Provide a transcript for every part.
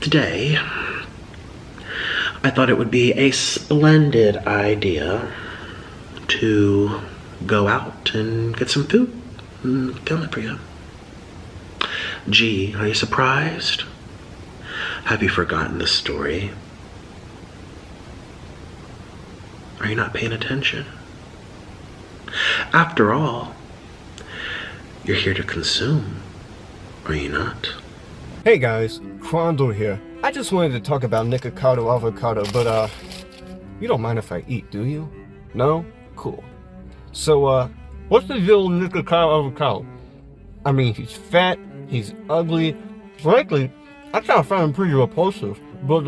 Today, I thought it would be a splendid idea to go out and get some food and film it for you. Gee, are you surprised? Have you forgotten the story? Are you not paying attention? After all, you're here to consume, are you not? Hey guys, Crondle here. I just wanted to talk about Nikocado Avocado, but you don't mind if I eat, do you? No? Cool. So, what's the deal with Nikocado Avocado? I mean, he's fat, he's ugly. Frankly, I kind of find him pretty repulsive, but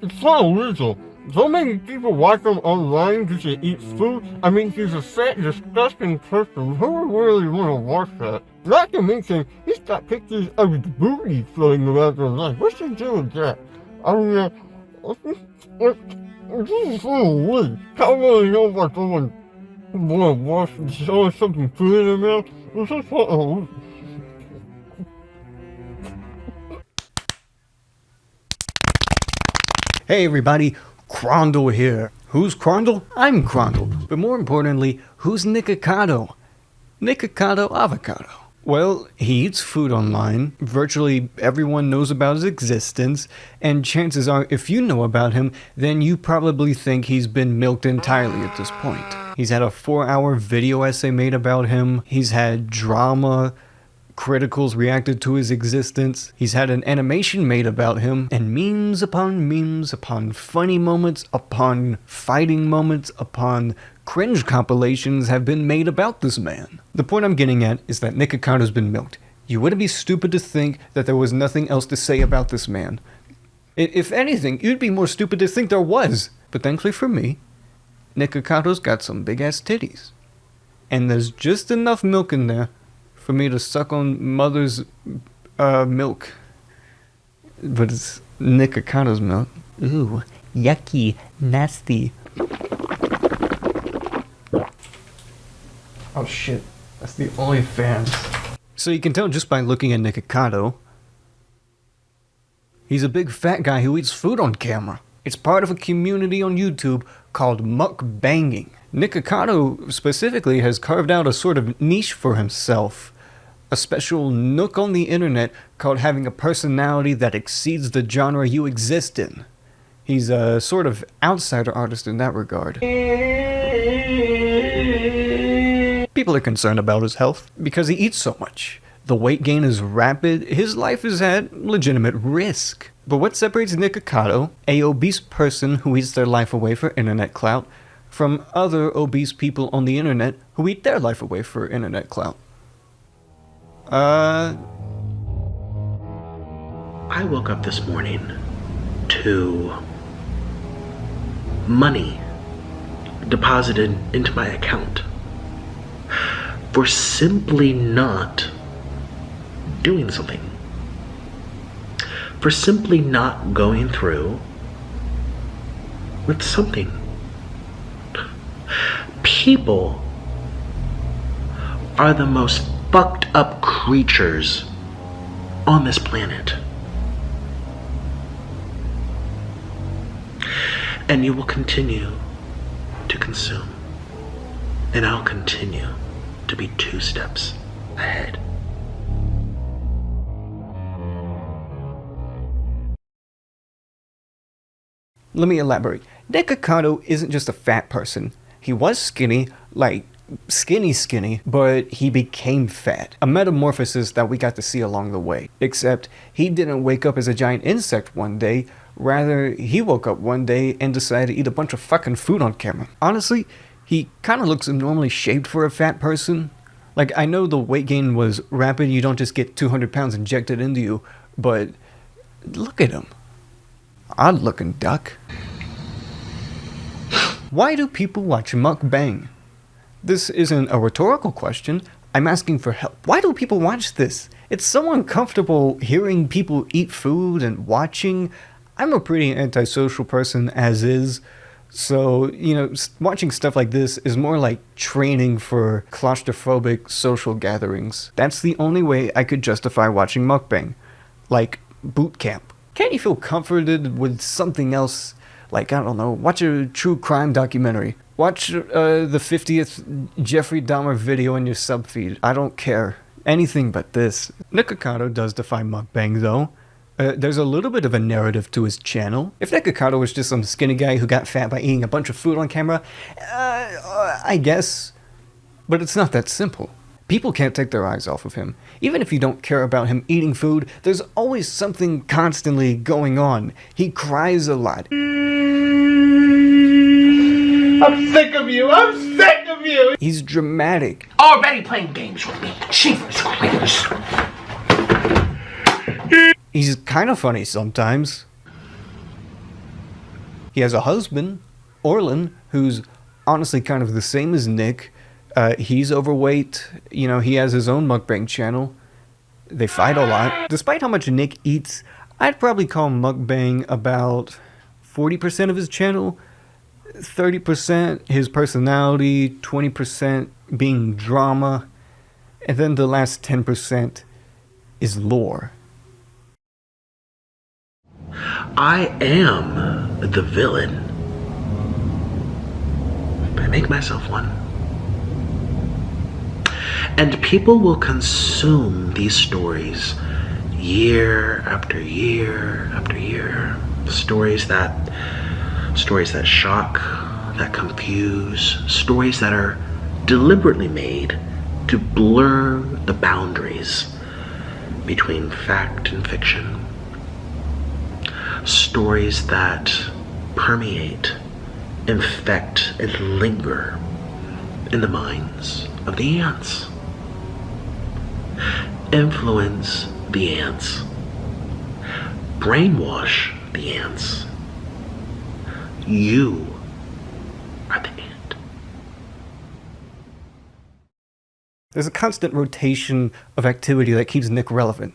it's not illegal. So many people watch him online just to eat food. I mean, he's a fat, disgusting person. Who would really want to watch that? Not to mention, he's got pictures of his booty floating around online. What's he do with that? I mean, this is so weird. I don't really know if someone want to watch someone something food in their mouth. It's just so Hey everybody, Crondle here. Who's Crondle? I'm Crondle. But more importantly, who's Nikocado? Nikocado Avocado. Well, he eats food online, virtually everyone knows about his existence, and chances are if you know about him, then you probably think he's been milked entirely at this point. He's had a 4-hour video essay made about him, he's had drama, criticals reacted to his existence, he's had an animation made about him, and memes upon funny moments, upon fighting moments, upon cringe compilations have been made about this man. The point I'm getting at is that Nikocado's been milked. You wouldn't be stupid to think that there was nothing else to say about this man. If anything, you'd be more stupid to think there was. But thankfully for me, Nikocado's got some big ass titties. And there's just enough milk in there for me to suck on mother's milk. But it's Nikocado's milk. Ooh, yucky, nasty. Oh shit, that's the OnlyFans. So you can tell just by looking at Nikocado, he's a big fat guy who eats food on camera. It's part of a community on YouTube called Mukbanging. Nikocado specifically has carved out a sort of niche for himself. A special nook on the internet called having a personality that exceeds the genre you exist in. He's a sort of outsider artist in that regard. People are concerned about his health because he eats so much. The weight gain is rapid, his life is at legitimate risk. But what separates Nikocado, a obese person who eats their life away for internet clout, from other obese people on the internet who eat their life away for internet clout? I woke up this morning to money deposited into my account for simply not doing something, for simply not going through with something. People are the most fucked up creatures on this planet. And you will continue to consume. And I'll continue to be 2 steps ahead. Let me elaborate. Nikocado isn't just a fat person. He was skinny, like skinny, but he became fat. A metamorphosis that we got to see along the way. Except he didn't wake up as a giant insect one day, rather he woke up one day and decided to eat a bunch of fucking food on camera. Honestly, he kind of looks abnormally shaped for a fat person. Like, I know the weight gain was rapid, you don't just get 200 pounds injected into you, but look at him. Odd looking duck. Why do people watch mukbang? This isn't a rhetorical question, I'm asking for help. Why do people watch this? It's so uncomfortable hearing people eat food and watching. I'm a pretty antisocial person as is, so, you know, watching stuff like this is more like training for claustrophobic social gatherings. That's the only way I could justify watching mukbang. Like boot camp. Can't you feel comforted with something else? Like, I don't know, watch a true crime documentary. Watch the 50th Jeffrey Dahmer video in your subfeed. I don't care. Anything but this. Nikocado does defy mukbang, though. There's a little bit of a narrative to his channel. If Nikocado was just some skinny guy who got fat by eating a bunch of food on camera, I guess. But it's not that simple. People can't take their eyes off of him. Even if you don't care about him eating food, there's always something constantly going on. He cries a lot. I'm sick of you! I'm sick of you! He's dramatic. Already playing games with me. Jeepers creepers. He's kind of funny sometimes. He has a husband, Orlin, who's honestly kind of the same as Nick. He's overweight. You know, he has his own mukbang channel. They fight a lot. Despite how much Nick eats, I'd probably call mukbang about 40% of his channel. 30% his personality, 20% being drama, and then the last 10% is lore. I am the villain. I make myself one. And people will consume these stories year after year after year. Stories that shock, that confuse, stories that are deliberately made to blur the boundaries between fact and fiction. Stories that permeate, infect, and linger in the minds of the ants. Influence the ants. Brainwash the ants. You are the ant. There's a constant rotation of activity that keeps Nick relevant.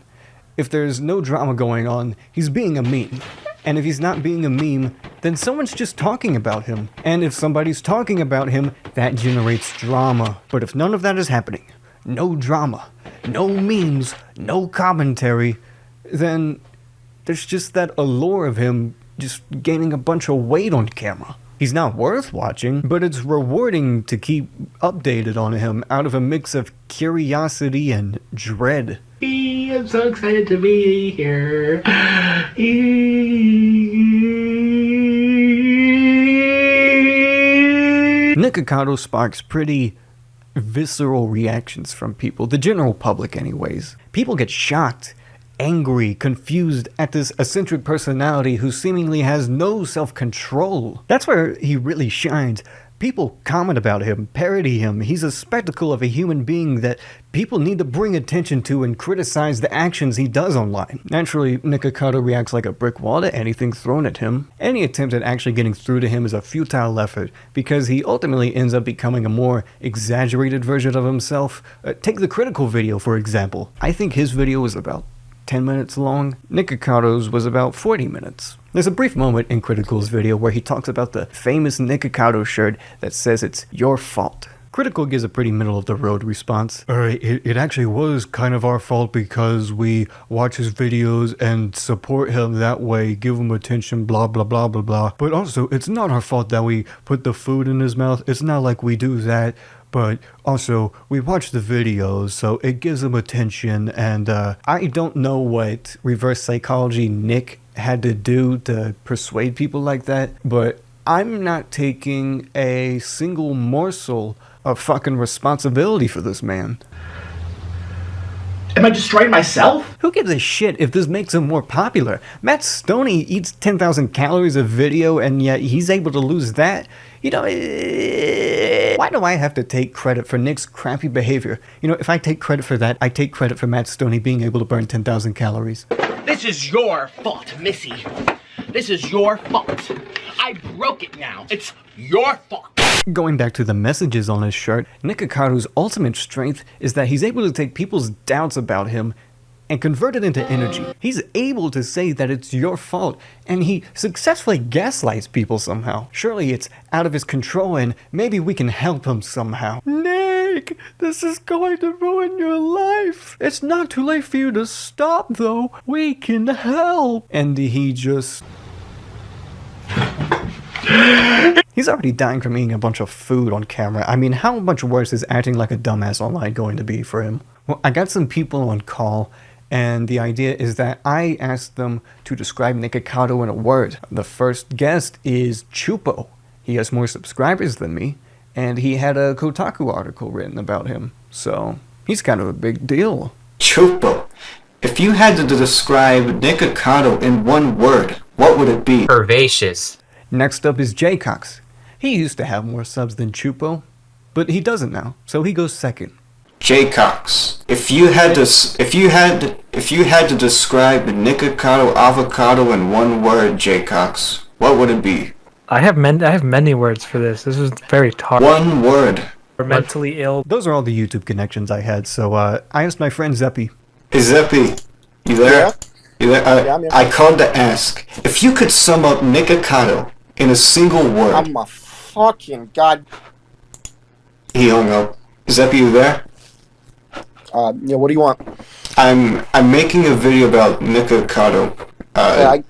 If there's no drama going on, he's being a meme. And if he's not being a meme, then someone's just talking about him. And if somebody's talking about him, that generates drama. But if none of that is happening, no drama, no memes, no commentary, then there's just that allure of him just gaining a bunch of weight on camera. He's not worth watching, but it's rewarding to keep updated on him out of a mix of curiosity and dread. I'm so excited to be here. Nikocado sparks pretty visceral reactions from people, the general public anyways. People get shocked, angry, confused at this eccentric personality who seemingly has no self-control. That's where he really shines. People comment about him, parody him. He's a spectacle of a human being that people need to bring attention to and criticize the actions he does online. Naturally, Nikocado reacts like a brick wall to anything thrown at him. Any attempt at actually getting through to him is a futile effort, because he ultimately ends up becoming a more exaggerated version of himself. Take the Critical video, for example. I think his video was about 10 minutes long. Nikocado's was about 40 minutes. There's a brief moment in Critical's video where he talks about the famous Nikocado shirt that says it's your fault. Critical gives a pretty middle-of-the-road response. It actually was kind of our fault because we watch his videos and support him that way, give him attention, blah, blah, blah, blah, blah. But also, it's not our fault that we put the food in his mouth. It's not like we do that. But also, we watch the videos, so it gives him attention, and I don't know what reverse psychology Nick had to do to persuade people like that, but I'm not taking a single morsel of fucking responsibility for this man. Am I destroying myself? Who gives a shit if this makes him more popular? Matt Stoney eats 10,000 calories a video, and yet he's able to lose that. You know, why do I have to take credit for Nick's crappy behavior? You know, if I take credit for that, I take credit for Matt Stoney being able to burn 10,000 calories. This is your fault, Missy. This is your fault. I broke it now. It's your fault. Going back to the messages on his shirt, Nikocado's ultimate strength is that he's able to take people's doubts about him and convert it into energy. He's able to say that it's your fault, and he successfully gaslights people somehow. Surely it's out of his control, and maybe we can help him somehow. Nick! break. This is going to ruin your life. It's not too late for you to stop, though. We can help. And he just... He's already dying from eating a bunch of food on camera. I mean, how much worse is acting like a dumbass online going to be for him? Well, I got some people on call, and the idea is that I asked them to describe Nikocado in a word. The first guest is Chupo. He has more subscribers than me, and he had a Kotaku article written about him, so he's kind of a big deal. Chupo. If you had to describe Nikocado in one word, what would it be? Herbaceous. Next up is Jaycox. He used to have more subs than Chupo, but he doesn't now, so he goes second. Jaycox. If you had to describe Nikocado Avocado in one word, Jaycox, what would it be? I have many words for this. This is very hard. One word. We're mentally ill. Those are all the YouTube connections I had, so I asked my friend Zeppy. Hey Zeppy, you there? Yeah. You there? Yeah, I'm here. I called to ask if you could sum up Nikocado in a single word. I'm a fucking god. He hung up. Zeppy, you there? Yeah, what do you want? I'm making a video about Nikocado. I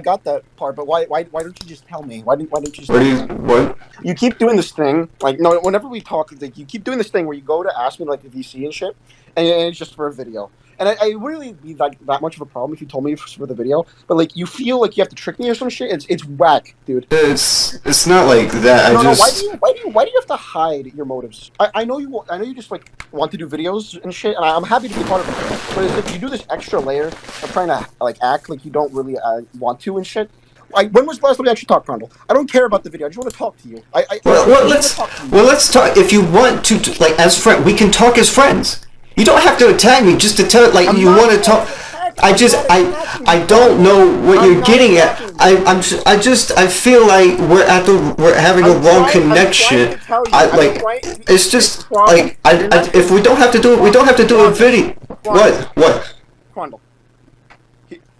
got that part, but why don't you just tell me? Why don't you just? What? You keep doing this thing, like, no, whenever we talk, like, you keep doing this thing where you go to ask me, like, the VC and shit, and it's just for a video. And I really be like that much of a problem if you told me for the video, but like you feel like you have to trick me or some shit. It's whack, dude. It's not like that. No, why do you have to hide your motives? I know you just like want to do videos and shit, and I'm happy to be part of it. But it's like you do this extra layer of trying to like act like you don't really want to and shit. Like, when was the last time we actually talked, Crondle? I don't care about the video. I just want to talk to you. Let's talk. If you want to, like, as friends, we can talk as friends. You don't have to attack me just to tell, like, you want to talk. I don't know what you're getting at. I feel like we're having a wrong connection. It's just like if we don't have to do it, we don't have to do a video. What? Crondle.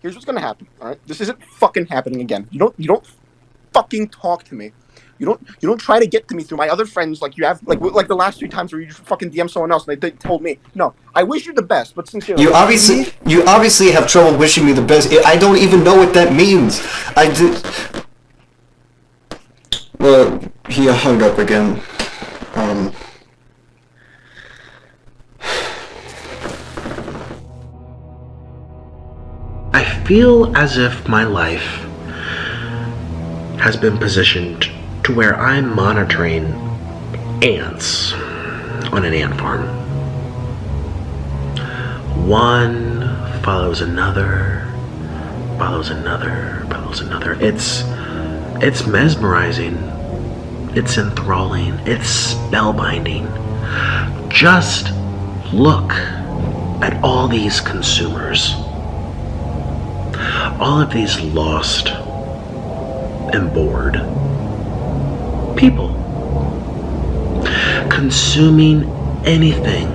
Here's what's gonna happen. All right, this isn't fucking happening again. You don't fucking talk to me. You don't try to get to me through my other friends like you have like the last 3 times where you just fucking DM someone else and they told me. No, I wish you the best, but sincerely. You obviously have trouble wishing me the best. I don't even know what that means. I did. Well, he hung up again. I feel as if my life has been positioned to where I'm monitoring ants on an ant farm. One follows another, follows another, follows another. It's mesmerizing. It's enthralling. It's spellbinding. Just look at all these consumers. All of these lost and bored people consuming anything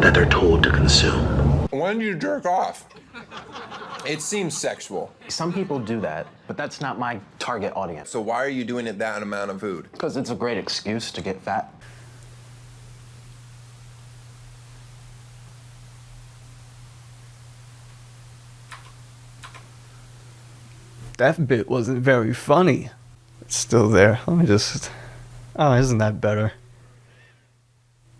that they're told to consume. When do you jerk off? It seems sexual. Some people do that, but that's not my target audience. So why are you doing it that amount of food? Because it's a great excuse to get fat. That bit wasn't very funny. It's still there. Let me just... Oh, isn't that better?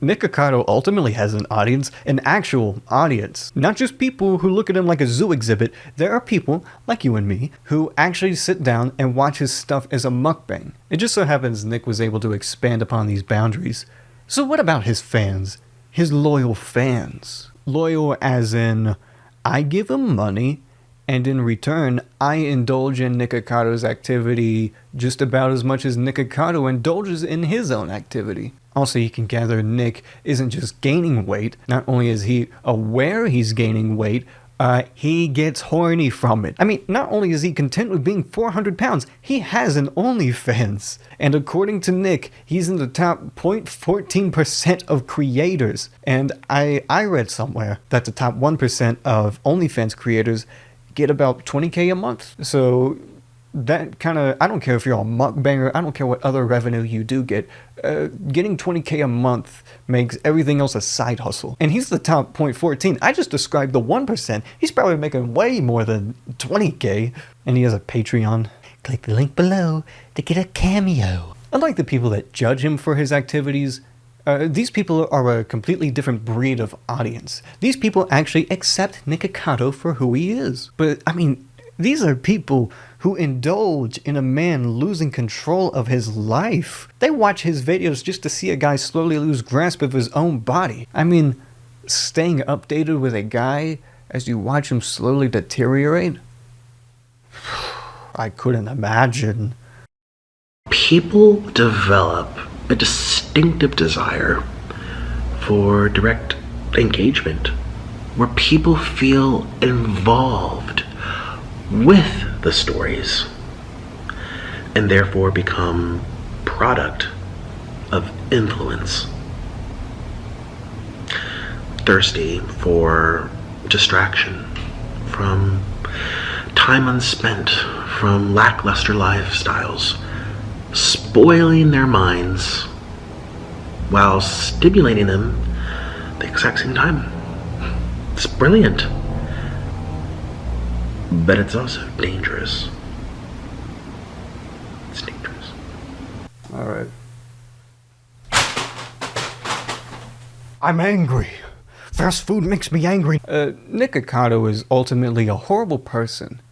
Nikocado ultimately has an audience, an actual audience. Not just people who look at him like a zoo exhibit. There are people, like you and me, who actually sit down and watch his stuff as a mukbang. It just so happens Nick was able to expand upon these boundaries. So what about his fans? His loyal fans? Loyal as in, I give him money, and in return, I indulge in Nikocado's activity just about as much as Nikocado indulges in his own activity. Also, you can gather Nick isn't just gaining weight. Not only is he aware he's gaining weight, he gets horny from it. I mean, not only is he content with being 400 pounds, he has an OnlyFans. And according to Nick, he's in the top 0.14% of creators. And I read somewhere that the top 1% of OnlyFans creators get about 20K a month. So that kind of, I don't care if you're a mukbanger, I don't care what other revenue you do get, getting 20K a month makes everything else a side hustle. And he's the top 0.14. I just described the 1%. He's probably making way more than 20K. And he has a Patreon. Click the link below to get a cameo. Unlike the people that judge him for his activities, these people are a completely different breed of audience. These people actually accept Nikocado for who he is. But, I mean, these are people who indulge in a man losing control of his life. They watch his videos just to see a guy slowly lose grasp of his own body. I mean, staying updated with a guy as you watch him slowly deteriorate? I couldn't imagine. People develop a distinctive desire for direct engagement, where people feel involved with the stories and therefore become product of influence. Thirsty for distraction from time unspent, from lackluster lifestyles, spoiling their minds while stimulating them at the exact same time. It's brilliant, but it's also dangerous. It's dangerous. All right. I'm angry. Fast food makes me angry. Nikocado is ultimately a horrible person.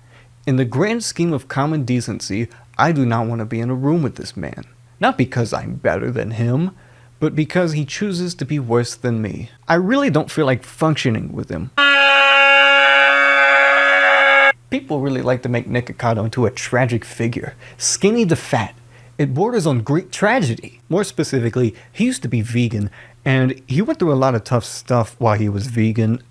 In the grand scheme of common decency, I do not want to be in a room with this man. Not because I'm better than him, but because he chooses to be worse than me. I really don't feel like functioning with him. People really like to make Nikocado into a tragic figure. Skinny to fat. It borders on Greek tragedy. More specifically, he used to be vegan, and he went through a lot of tough stuff while he was vegan.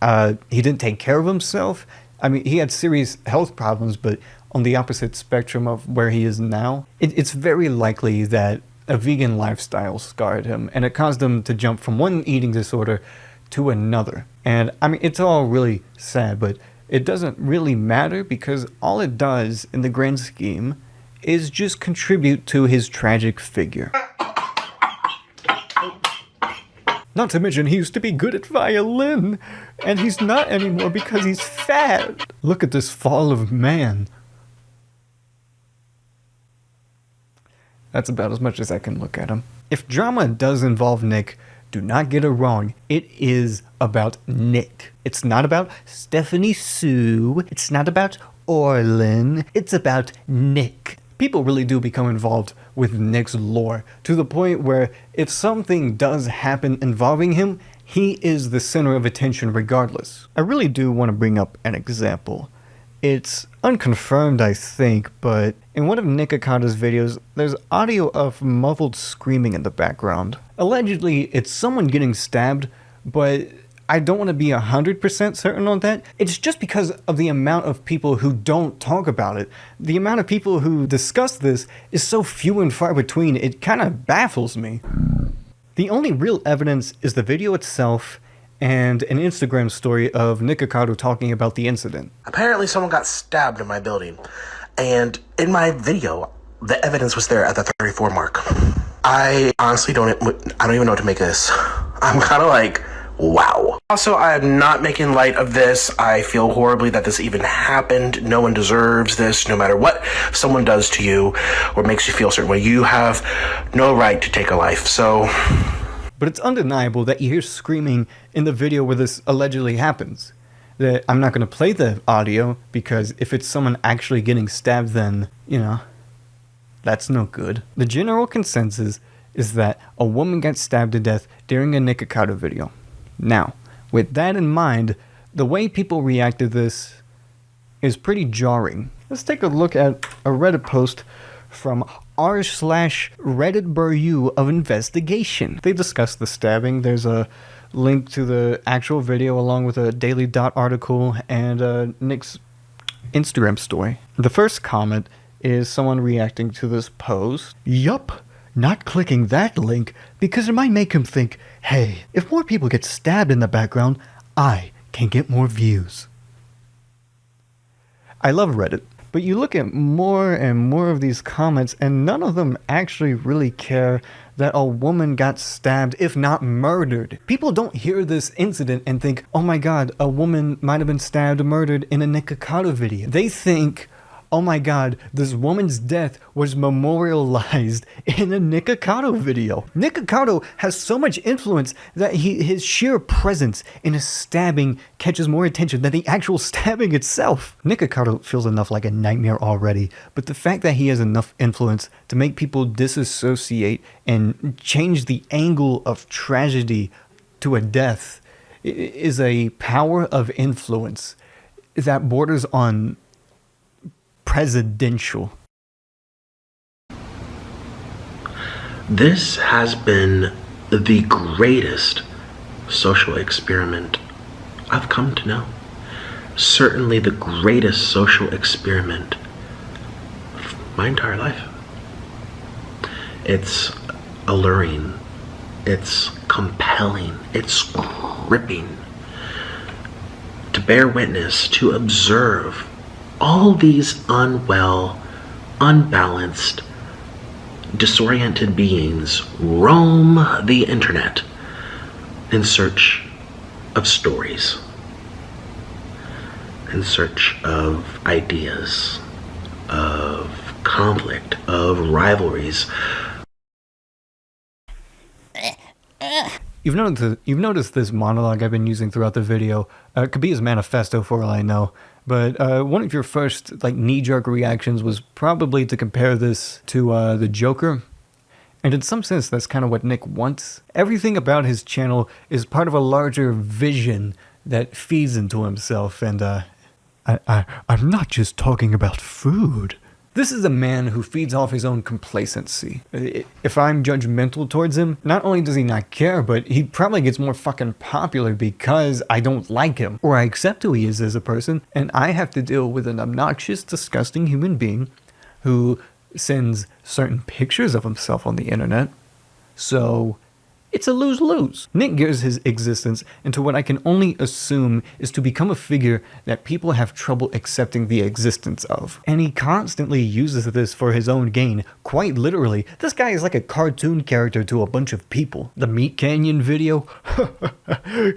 He didn't take care of himself. I mean, he had serious health problems, but on the opposite spectrum of where he is now. It's very likely that a vegan lifestyle scarred him, and it caused him to jump from one eating disorder to another. And I mean, it's all really sad, but it doesn't really matter because all it does in the grand scheme is just contribute to his tragic figure. Not to mention, he used to be good at violin, and he's not anymore because he's fat. Look at this fall of man. That's about as much as I can look at him. If drama does involve Nick, do not get it wrong. It is about Nick. It's not about Stephanie Sue. It's not about Orlin. It's about Nick. People really do become involved with Nick's lore, to the point where if something does happen involving him, he is the center of attention regardless. I really do want to bring up an example. It's unconfirmed, I think, but in one of Nikocado's videos, there's audio of muffled screaming in the background. Allegedly, it's someone getting stabbed, but I don't want to be 100% certain on that. It's just because of the amount of people who don't talk about it. The amount of people who discuss this is so few and far between, it kind of baffles me. The only real evidence is the video itself and an Instagram story of Nikocado talking about the incident. Apparently someone got stabbed in my building, and in my video, the evidence was there at the 34 mark. I honestly don't even know what to make of this. I'm kind of like, wow. Also, I am not making light of this. I feel horribly that this even happened. No one deserves this, no matter what someone does to you or makes you feel a certain way. You have no right to take a life, so... But it's undeniable that you hear screaming in the video where this allegedly happens. That I'm not going to play the audio because if it's someone actually getting stabbed, then, you know, that's no good. The general consensus is that a woman got stabbed to death during a Nikocado video. Now, with that in mind, the way people react to this is pretty jarring. Let's take a look at a Reddit post from r/RedditBurU of investigation. They discuss the stabbing. There's a link to the actual video along with a Daily Dot article and Nick's Instagram story. The first comment is someone reacting to this post. Yup, not clicking that link because it might make him think, hey, if more people get stabbed in the background, I can get more views. I love Reddit. But you look at more and more of these comments, and none of them actually really care that a woman got stabbed, if not murdered. People don't hear this incident and think, oh my god, a woman might have been stabbed or murdered in a Nikocado video. They think, oh my god, this woman's death was memorialized in a Nikocado video. Nikocado has so much influence that his sheer presence in a stabbing catches more attention than the actual stabbing itself. Nikocado feels enough like a nightmare already, but the fact that he has enough influence to make people disassociate and change the angle of tragedy to a death is a power of influence that borders on presidential. This has been the greatest social experiment I've come to know. Certainly the greatest social experiment of my entire life. It's alluring. It's compelling. It's gripping. To bear witness, to observe all these unwell, unbalanced, disoriented beings roam the internet in search of stories, in search of ideas, of conflict, of rivalries. You've noticed this monologue I've been using throughout the video. It could be his manifesto for all I know. But one of your first knee-jerk reactions was probably to compare this to the Joker. And in some sense, that's kind of what Nick wants. Everything about his channel is part of a larger vision that feeds into himself. And I'm not just talking about food. This is a man who feeds off his own complacency. If I'm judgmental towards him, not only does he not care, but he probably gets more fucking popular because I don't like him, or I accept who he is as a person, and I have to deal with an obnoxious, disgusting human being who sends certain pictures of himself on the internet. So it's a lose-lose. Nick gears his existence into what I can only assume is to become a figure that people have trouble accepting the existence of. And he constantly uses this for his own gain. Quite literally, this guy is like a cartoon character to a bunch of people. The Meat Canyon video?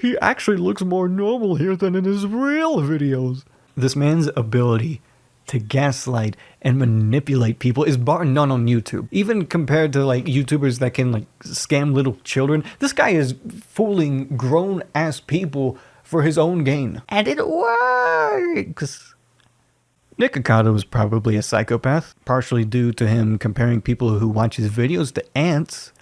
He actually looks more normal here than in his real videos. This man's ability to gaslight and manipulate people is bar none on YouTube. Even compared to YouTubers that can scam little children, this guy is fooling grown-ass people for his own gain. And it works! Nikocado is probably a psychopath, partially due to him comparing people who watch his videos to ants,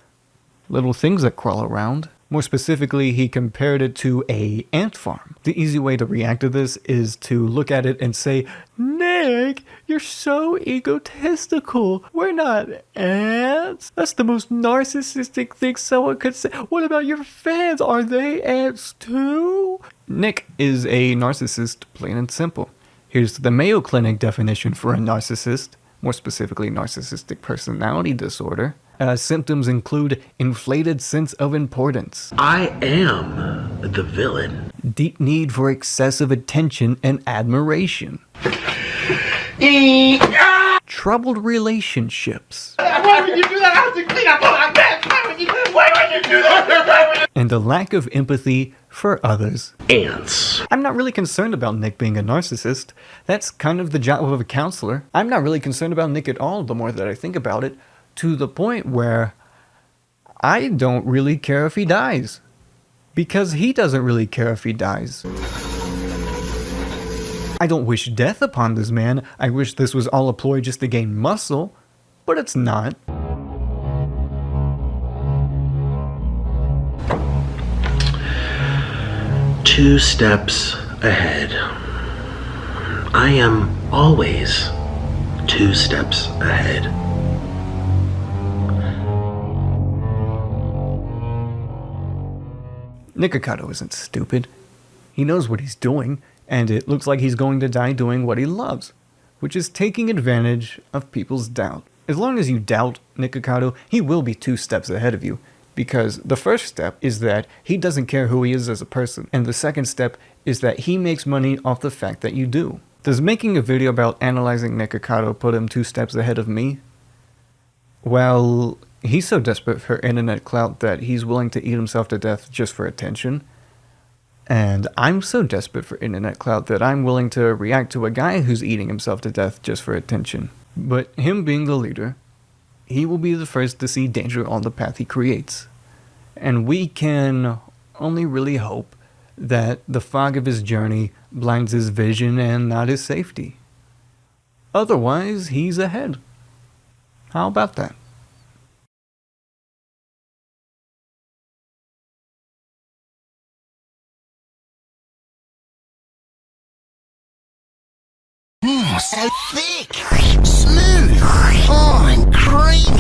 little things that crawl around. More specifically, he compared it to an ant farm. The easy way to react to this is to look at it and say, Nick, you're so egotistical. We're not ants. That's the most narcissistic thing someone could say. What about your fans? Are they ants too? Nick is a narcissist, plain and simple. Here's the Mayo Clinic definition for a narcissist, more specifically narcissistic personality disorder. Symptoms include inflated sense of importance. I am the villain. Deep need for excessive attention and admiration. Troubled relationships. Why would you do that? I have to clean up all my mess. Why would you do that? And a lack of empathy for others. Ants. I'm not really concerned about Nick being a narcissist. That's kind of the job of a counselor. I'm not really concerned about Nick at all the more that I think about it, to the point where I don't really care if he dies. Because he doesn't really care if he dies. I don't wish death upon this man. I wish this was all a ploy just to gain muscle, but it's not. Two steps ahead. I am always 2 steps ahead. Nikocado isn't stupid. He knows what he's doing, and it looks like he's going to die doing what he loves, which is taking advantage of people's doubt. As long as you doubt Nikocado, he will be 2 steps ahead of you, because the first step is that he doesn't care who he is as a person, and the second step is that he makes money off the fact that you do. Does making a video about analyzing Nikocado put him 2 steps ahead of me? Well, he's so desperate for internet clout that he's willing to eat himself to death just for attention. And I'm so desperate for internet clout that I'm willing to react to a guy who's eating himself to death just for attention. But him being the leader, he will be the first to see danger on the path he creates. And we can only really hope that the fog of his journey blinds his vision and not his safety. Otherwise, he's ahead. How about that? So thick, smooth, and creamy.